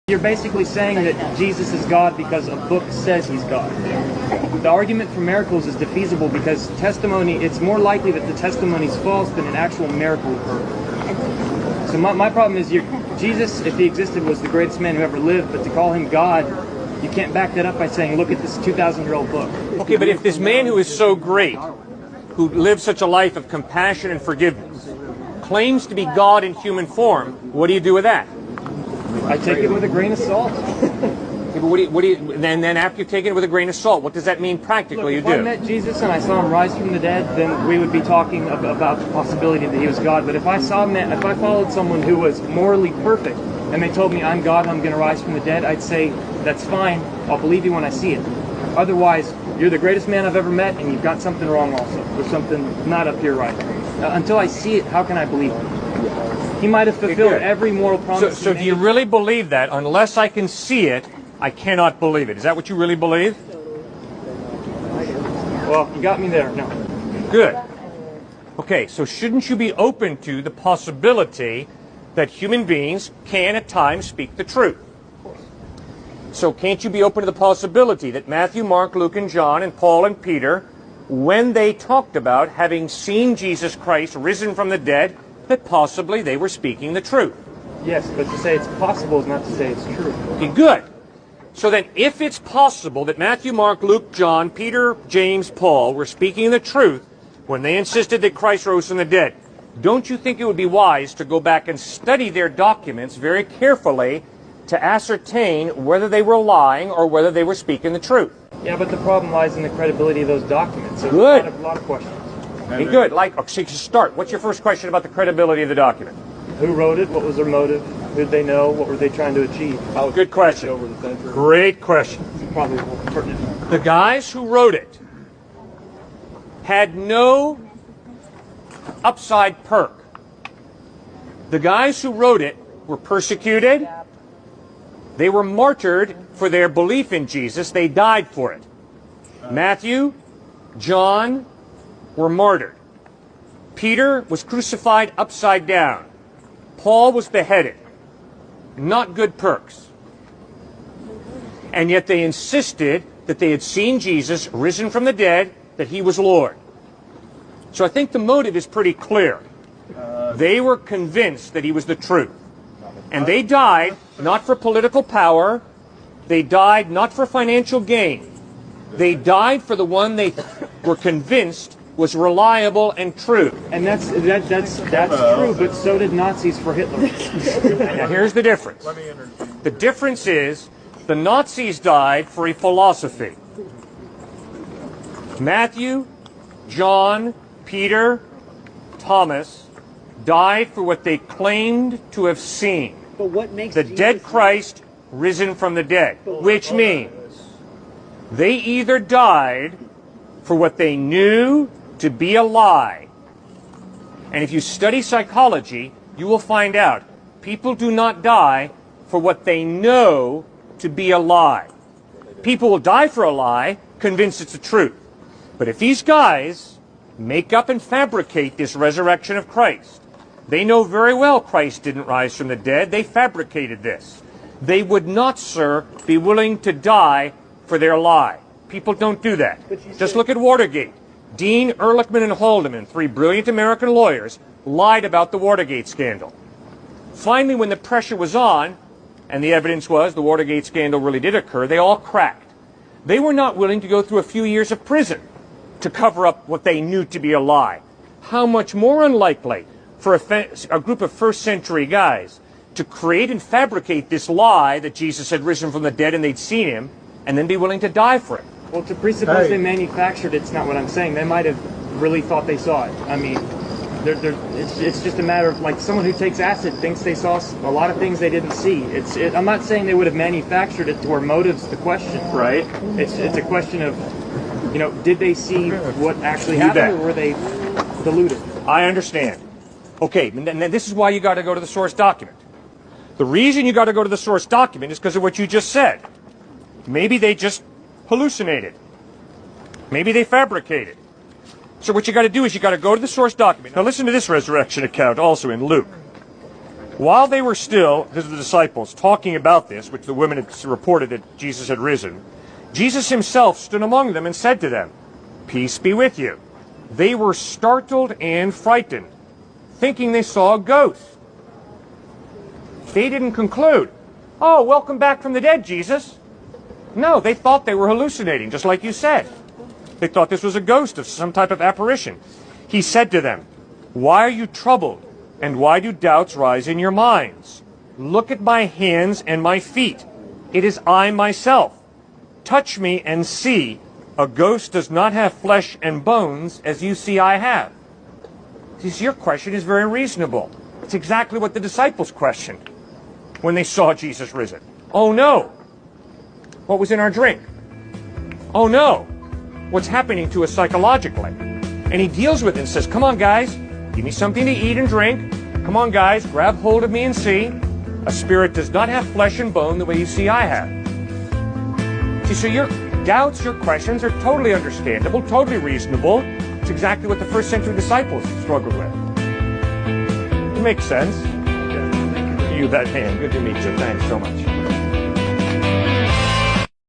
You're basically saying that Jesus is God because a book says he's God. The argument for miracles is defeasible because testimony, it's more likely that the testimony is false than an actual miracle occurred. So my problem is Jesus, if he existed, was the greatest man who ever lived, but to call him God, you can't back that up by saying, look at this 2,000-year-old book. Okay, but if this man who is so great, who lived such a life of compassion and forgiveness, claims to be God in human form, what do you do with that? I take it with a grain of salt. Okay, but then after you take it with a grain of salt, what does that mean practically? Look, if I met Jesus and I saw him rise from the dead, then we would be talking about the possibility that he was God. But if I followed someone who was morally perfect and they told me I'm God and I'm going to rise from the dead, I'd say that's fine. I'll believe you when I see it. Otherwise, you're the greatest man I've ever met, and you've got something wrong also. There's something not up here right. Until I see it, how can I believe it? He might have fulfilled every moral promise. So do you really believe that? Unless I can see it, I cannot believe it. Is that what you really believe? Well, you got me there. No. Good. Okay, so shouldn't you be open to the possibility that human beings can at times speak the truth? So can't you be open to the possibility that Matthew, Mark, Luke, and John, and Paul and Peter, when they talked about having seen Jesus Christ risen from the dead, that possibly they were speaking the truth? Yes, but to say it's possible is not to say it's true. Okay, good. So then if it's possible that Matthew, Mark, Luke, John, Peter, James, Paul were speaking the truth when they insisted that Christ rose from the dead, don't you think it would be wise to go back and study their documents very carefully to ascertain whether they were lying or whether they were speaking the truth? Yeah, but the problem lies in the credibility of those documents. So good. A lot of questions. Okay, good. So start. What's your first question about the credibility of the document? Who wrote it? What was their motive? Who did they know? What were they trying to achieve? Good question. Great question. Probably pertinent. The guys who wrote it had no upside perk. The guys who wrote it were persecuted. They were martyred for their belief in Jesus. They died for it. Matthew, John were martyred. Peter was crucified upside down. Paul was beheaded. Not good perks. And yet they insisted that they had seen Jesus risen from the dead, that he was Lord. So I think the motive is pretty clear. They were convinced that he was the truth. And they died not for political power. They died not for financial gain. They died for the one they were convinced was reliable and true. And that's true, but so did Nazis for Hitler. Now here's the difference. The difference is the Nazis died for a philosophy. Matthew, John, Peter, Thomas died for what they claimed to have seen. But what makes the dead Christ risen from the dead, which means they either died for what they knew to be a lie. And if you study psychology, you will find out people do not die for what they know to be a lie. People will die for a lie, convinced it's the truth. But if these guys make up and fabricate this resurrection of Christ, they know very well Christ didn't rise from the dead. They fabricated this. They would not, sir, be willing to die for their lie. People don't do that. Just look at Watergate. Dean, Ehrlichman, and Haldeman, three brilliant American lawyers, lied about the Watergate scandal. Finally, when the pressure was on, and the evidence was the Watergate scandal really did occur, they all cracked. They were not willing to go through a few years of prison to cover up what they knew to be a lie. How much more unlikely for a group of first-century guys to create and fabricate this lie that Jesus had risen from the dead and they'd seen him, and then be willing to die for it? Well, to presuppose they manufactured it's not what I'm saying. They might have really thought they saw it. I mean, it's just a matter of, like, someone who takes acid thinks they saw a lot of things they didn't see. I'm not saying they would have manufactured it to where motive's the question. Right. It's a question of, did they see what actually happened, or were they deluded? I understand. Okay, and this is why you got to go to the source document. The reason you got to go to the source document is because of what you just said. Maybe they just hallucinated. Maybe they fabricated. So what you got to do is you got to go to the source document. Now listen to this resurrection account also in Luke. While they were still, this is the disciples, talking about this, which the women had reported that Jesus had risen, Jesus himself stood among them and said to them, "Peace be with you." They were startled and frightened, thinking they saw a ghost. They didn't conclude, "Oh, welcome back from the dead, Jesus." No, they thought they were hallucinating, just like you said. They thought this was a ghost of some type of apparition. He said to them, "Why are you troubled, and why do doubts rise in your minds? Look at my hands and my feet. It is I myself. Touch me and see. A ghost does not have flesh and bones, as you see I have." See, your question is very reasonable. It's exactly what the disciples questioned when they saw Jesus risen. Oh no! What was in our drink? Oh no! What's happening to us psychologically? And he deals with it and says, "Come on, guys, give me something to eat and drink. Come on, guys, grab hold of me and see. A spirit does not have flesh and bone the way you see I have." See, so your doubts, your questions are totally understandable, totally reasonable. It's exactly what the first century disciples struggled with. It makes sense. You bet, man. Good to meet you. Thanks so much.